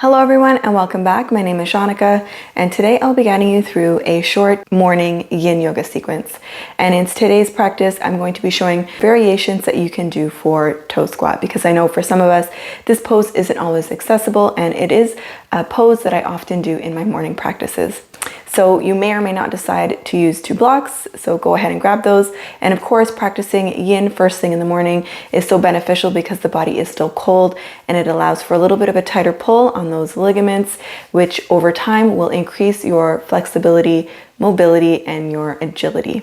Hello everyone and welcome back. My name is Shaunneka and today I'll be guiding you through a short morning Yin Yoga sequence. And in today's practice, I'm going to be showing variations that you can do for toe squat because I know for some of us, this pose isn't always accessible and it is a pose that I often do in my morning practices. So you may or may not decide to use two blocks, so go ahead and grab those. And of course, practicing Yin first thing in the morning is so beneficial because the body is still cold and it allows for a little bit of a tighter pull on those ligaments, which over time will increase your flexibility, mobility, and your agility.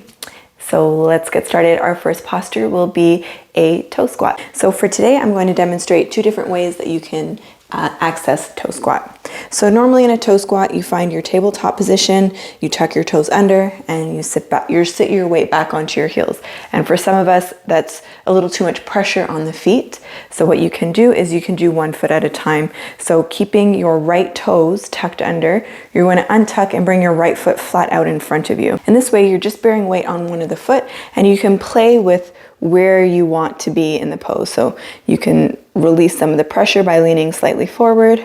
So let's get started. Our first posture will be a toe squat. So for today, I'm going to demonstrate two different ways that you can access toe squat. So normally in a toe squat, you find your tabletop position, you tuck your toes under, and you sit your weight back onto your heels. And for some of us, that's a little too much pressure on the feet. So what you can do is you can do one foot at a time. So keeping your right toes tucked under, you're going to untuck and bring your right foot flat out in front of you. And this way, you're just bearing weight on one of the foot, and you can play with where you want to be in the pose. So you can release some of the pressure by leaning slightly forward,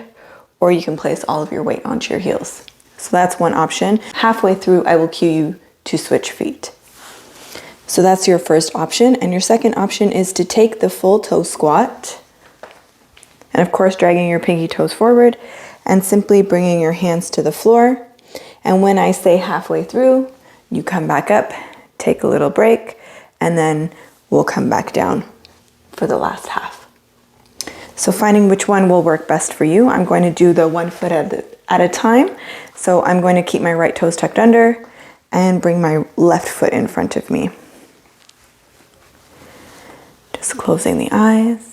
or you can place all of your weight onto your heels. So that's one option. Halfway through, I will cue you to switch feet. So that's your first option. And your second option is to take the full toe squat. And of course, dragging your pinky toes forward and simply bringing your hands to the floor. And when I say halfway through, you come back up, take a little break, and then we'll come back down for the last half. So finding which one will work best for you. I'm going to do the 1 foot at a time. So I'm going to keep my right toes tucked under and bring my left foot in front of me. Just closing the eyes.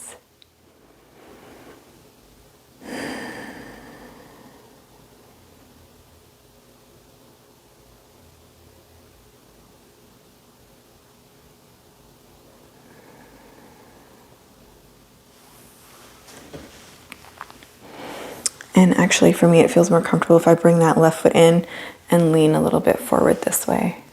And actually for me, it feels more comfortable if I bring that left foot in and lean a little bit forward this way.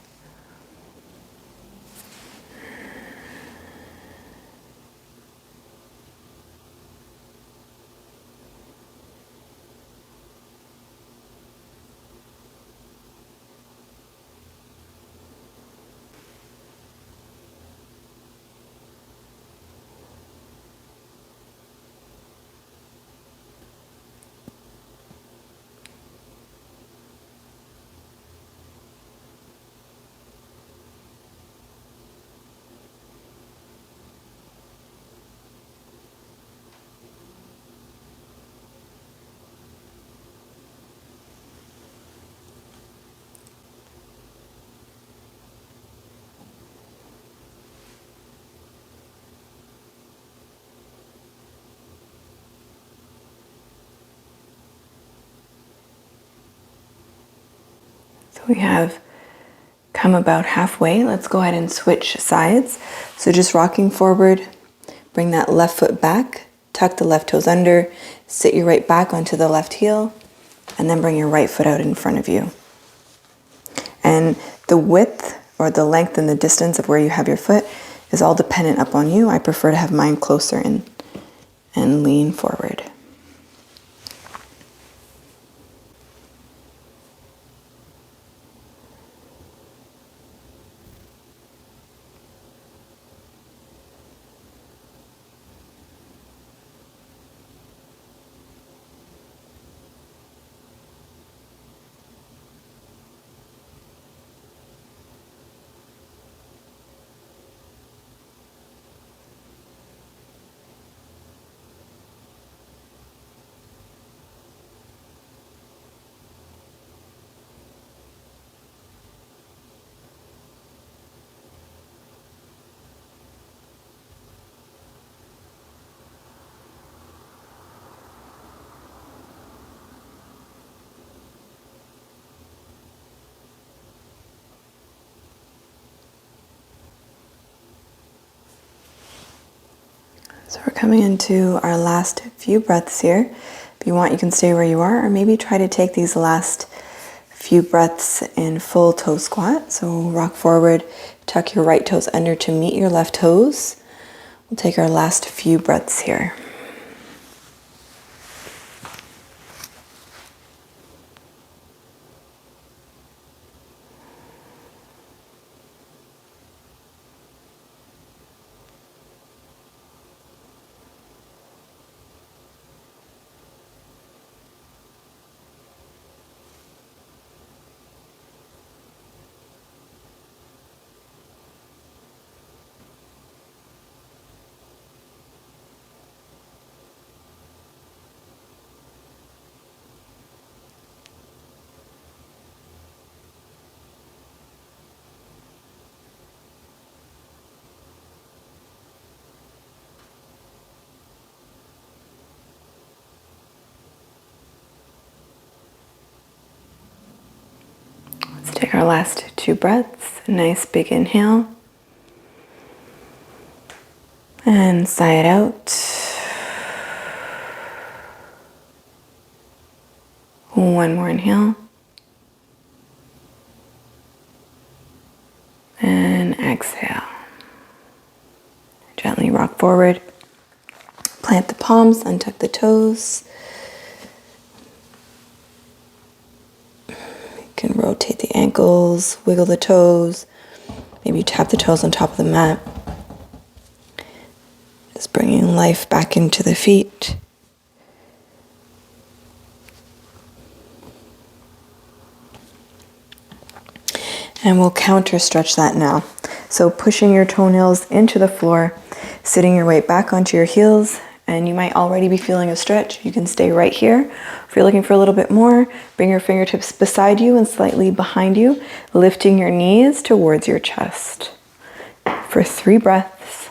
We have come about halfway. Let's go ahead and switch sides. So just rocking forward, bring that left foot back, tuck the left toes under, sit your right back onto the left heel, and then bring your right foot out in front of you. And the width or the length and the distance of where you have your foot is all dependent upon you. I prefer to have mine closer and lean forward. So we're coming into our last few breaths here. If you want, you can stay where you are, or maybe try to take these last few breaths in full toe squat. So rock forward, tuck your right toes under to meet your left toes. We'll take our last few breaths here. Take our last 2 breaths. A nice big inhale. And sigh it out. One more inhale. And exhale. Gently rock forward. Plant the palms, untuck the toes. You can rotate the ankles, wiggle the toes. Maybe tap the toes on top of the mat. Just bringing life back into the feet. And we'll counter stretch that now. So pushing your toenails into the floor, sitting your weight back onto your heels, and you might already be feeling a stretch. You can stay right here. If you're looking for a little bit more, bring your fingertips beside you and slightly behind you, lifting your knees towards your chest. For 3 breaths.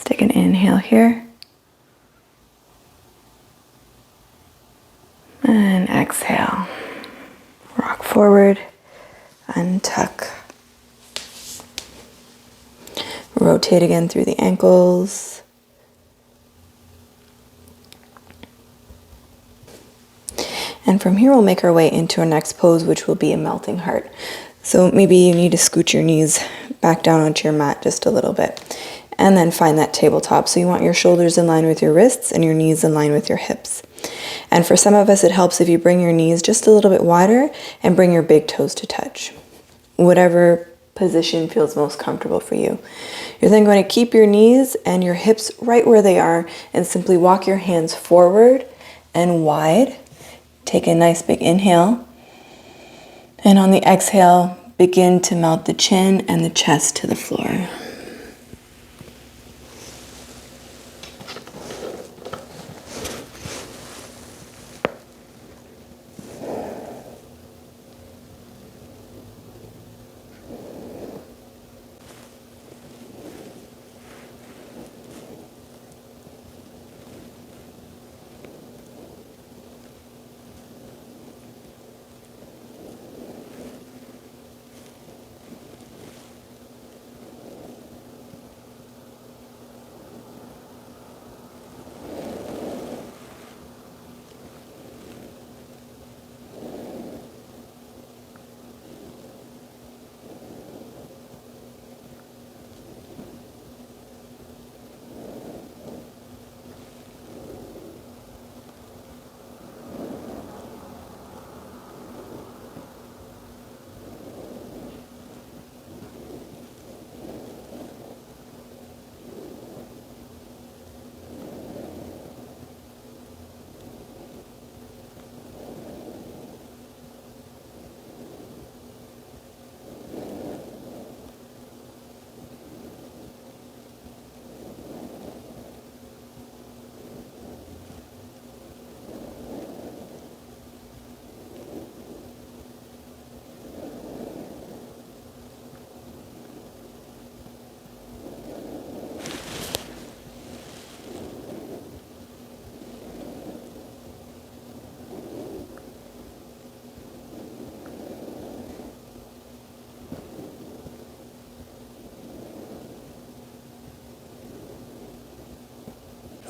Take an inhale here. And exhale. Rock forward, untuck. Rotate again through the ankles. And from here we'll make our way into our next pose, which will be a melting heart. So maybe you need to scoot your knees back down onto your mat just a little bit. And then find that tabletop. So you want your shoulders in line with your wrists and your knees in line with your hips. And for some of us, it helps if you bring your knees just a little bit wider and bring your big toes to touch. Whatever position feels most comfortable for you. You're then going to keep your knees and your hips right where they are and simply walk your hands forward and wide. Take a nice big inhale. And on the exhale, begin to melt the chin and the chest to the floor.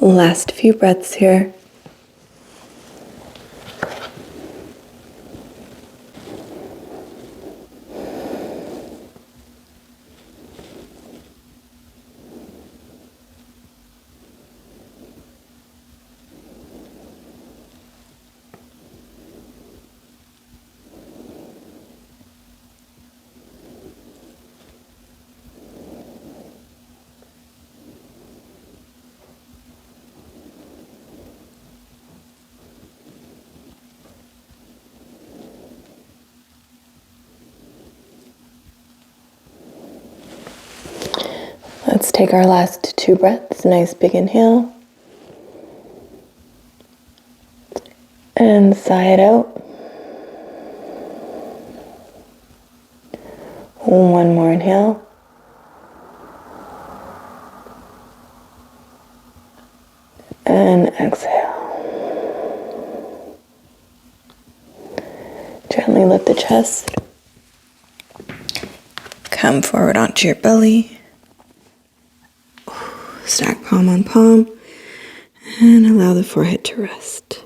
Last few breaths here. Let's take our last 2 breaths. Nice big inhale. And sigh it out. One more inhale. And exhale. Gently lift the chest. Come forward onto your belly. Stack palm on palm. And allow the forehead to rest.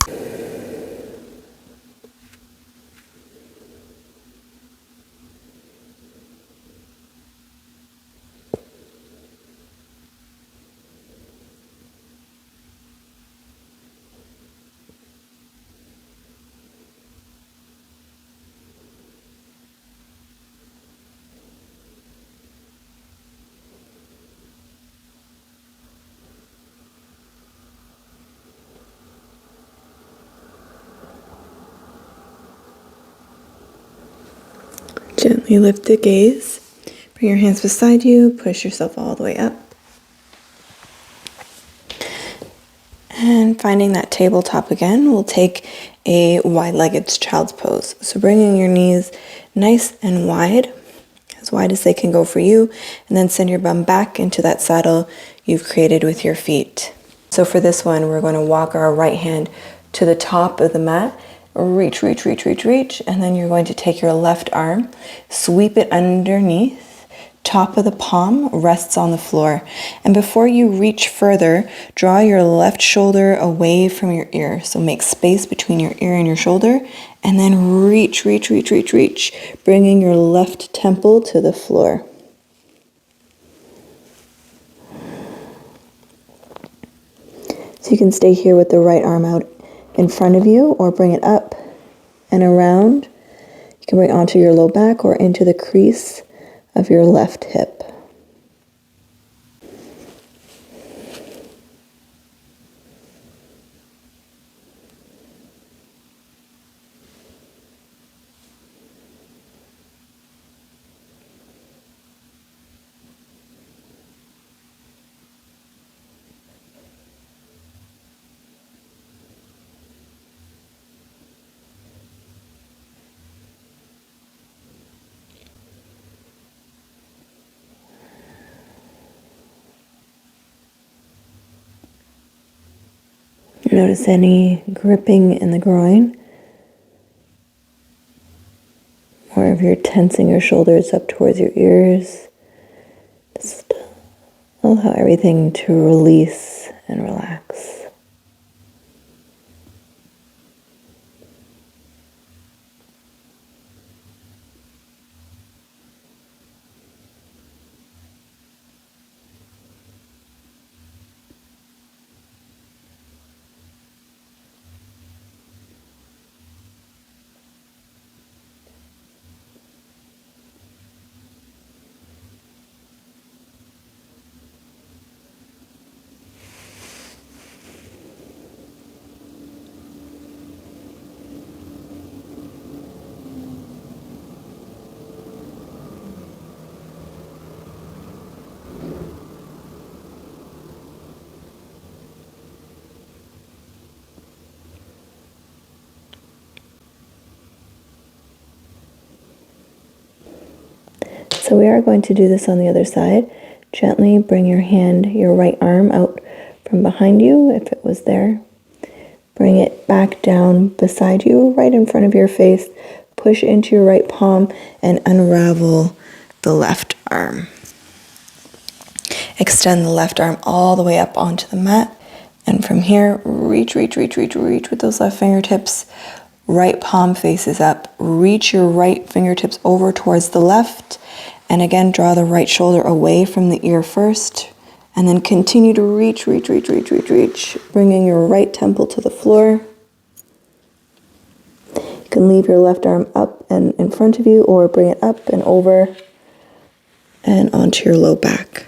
Gently lift the gaze. Bring your hands beside you. Push yourself all the way up. And finding that tabletop again, we'll take a wide-legged child's pose. So bringing your knees nice and wide as they can go for you, and then send your bum back into that saddle you've created with your feet. So for this one, we're going to walk our right hand to the top of the mat. Reach, reach, reach, reach, reach, and then you're going to take your left arm, sweep it underneath. Top of the palm rests on the floor. And before you reach further, draw your left shoulder away from your ear. So make space between your ear and your shoulder, and then reach, reach, reach, reach, reach, bringing your left temple to the floor. So you can stay here with the right arm out in front of you, or bring it up and around. You can bring it onto your low back or into the crease of your left hip. Notice any gripping in the groin, or if you're tensing your shoulders up towards your ears. Just allow everything to release and relax. So we are going to do this on the other side. Gently bring your right arm out from behind you, if it was there. Bring it back down beside you, right in front of your face. Push into your right palm and unravel the left arm. Extend the left arm all the way up onto the mat. And from here, reach, reach, reach, reach, reach with those left fingertips. Right palm faces up. Reach your right fingertips over towards the left. And again, draw the right shoulder away from the ear first. And then continue to reach, reach, reach, reach, reach, reach. Bringing your right temple to the floor. You can leave your left arm up and in front of you, or bring it up and over and onto your low back.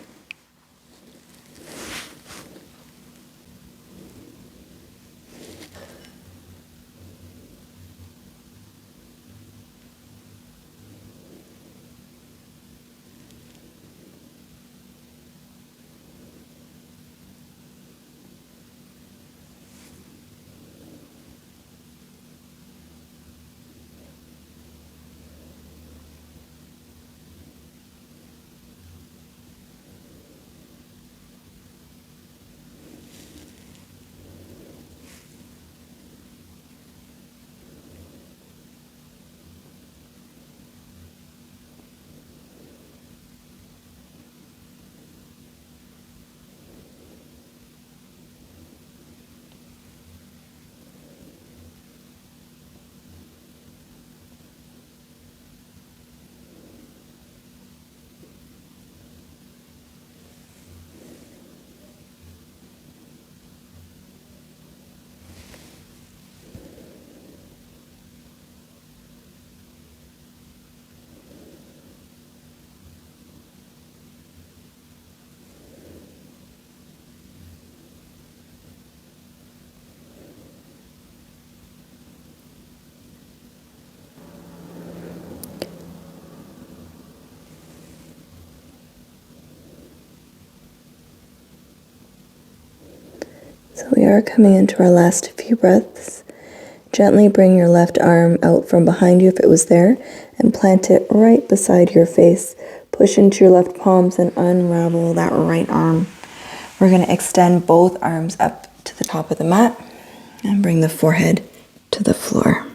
So we are coming into our last few breaths. Gently bring your left arm out from behind you if it was there and plant it right beside your face. Push into your left palms and unravel that right arm. We're going to extend both arms up to the top of the mat and bring the forehead to the floor.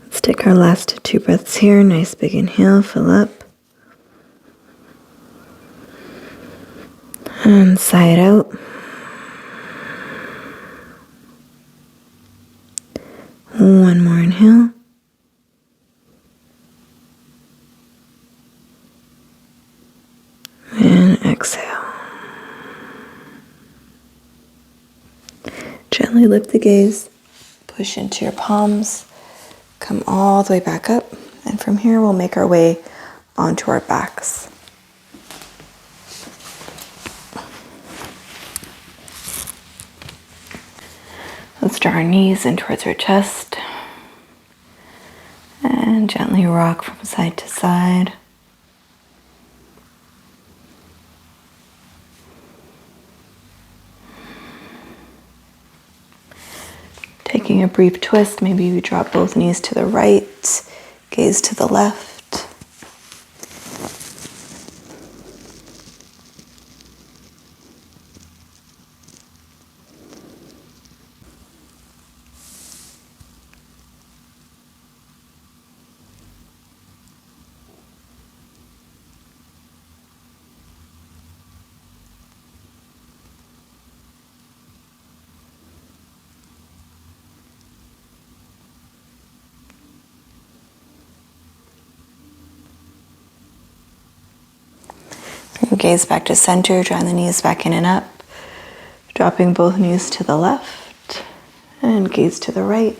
Let's take our last 2 breaths here. Nice big inhale, fill up. And sigh it out. One more inhale. And exhale. Gently lift the gaze. Push into your palms. Come all the way back up. And from here, we'll make our way onto our backs. Let's draw our knees in towards our chest. And gently rock from side to side. Taking a brief twist, maybe you drop both knees to the right, gaze to the left. Gaze back to center, drawing the knees back in and up. Dropping both knees to the left and gaze to the right.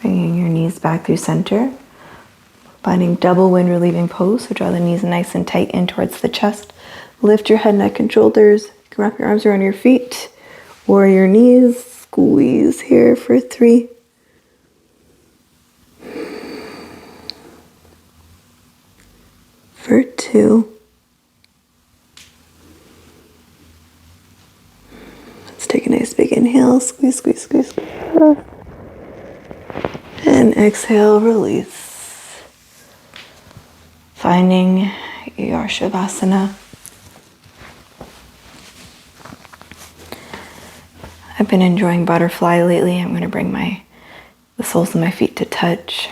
Bringing your knees back through center. Finding double wind relieving pose. So draw the knees nice and tight in towards the chest. Lift your head, neck, and shoulders. You can wrap your arms around your feet or your knees. Squeeze here for 3. For 2. Let's take a nice big inhale. Squeeze, squeeze, squeeze, squeeze. And exhale, release. Finding your Shavasana. I've been enjoying butterfly lately. I'm going to bring the soles of my feet to touch.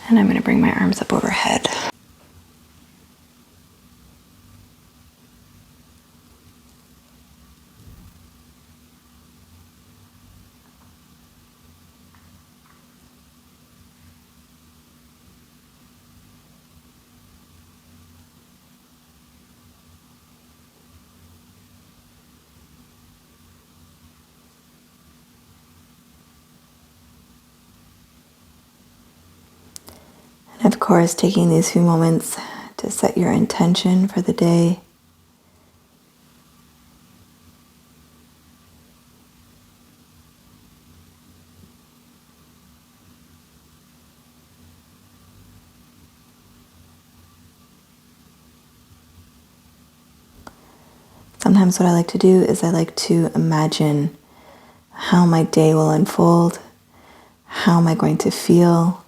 And I'm going to bring my arms up overhead. And of course, taking these few moments to set your intention for the day. Sometimes what I like to do is I like to imagine how my day will unfold, how am I going to feel.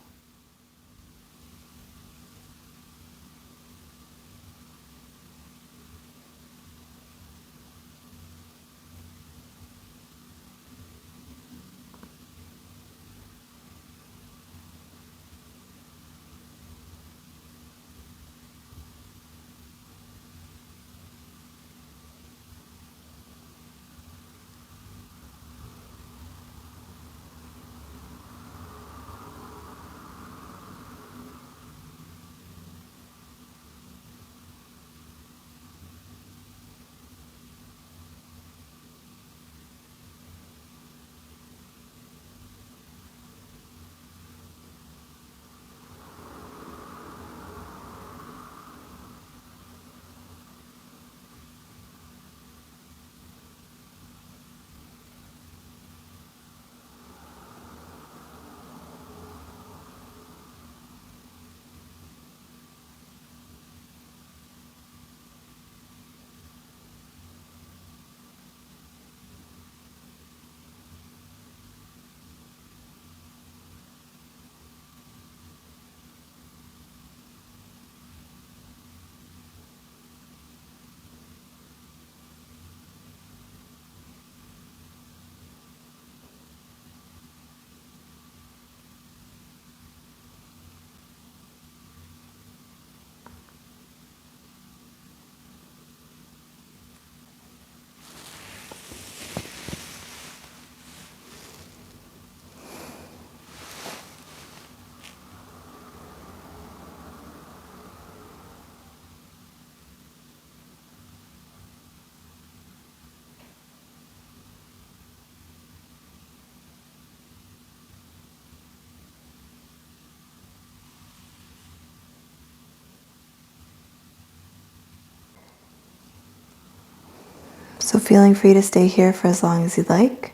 So feeling free to stay here for as long as you'd like.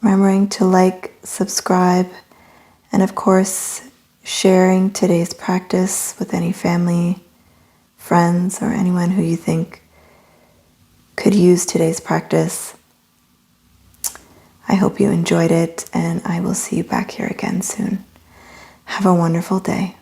Remembering to like, subscribe, and of course, sharing today's practice with any family, friends, or anyone who you think could use today's practice. I hope you enjoyed it, and I will see you back here again soon. Have a wonderful day.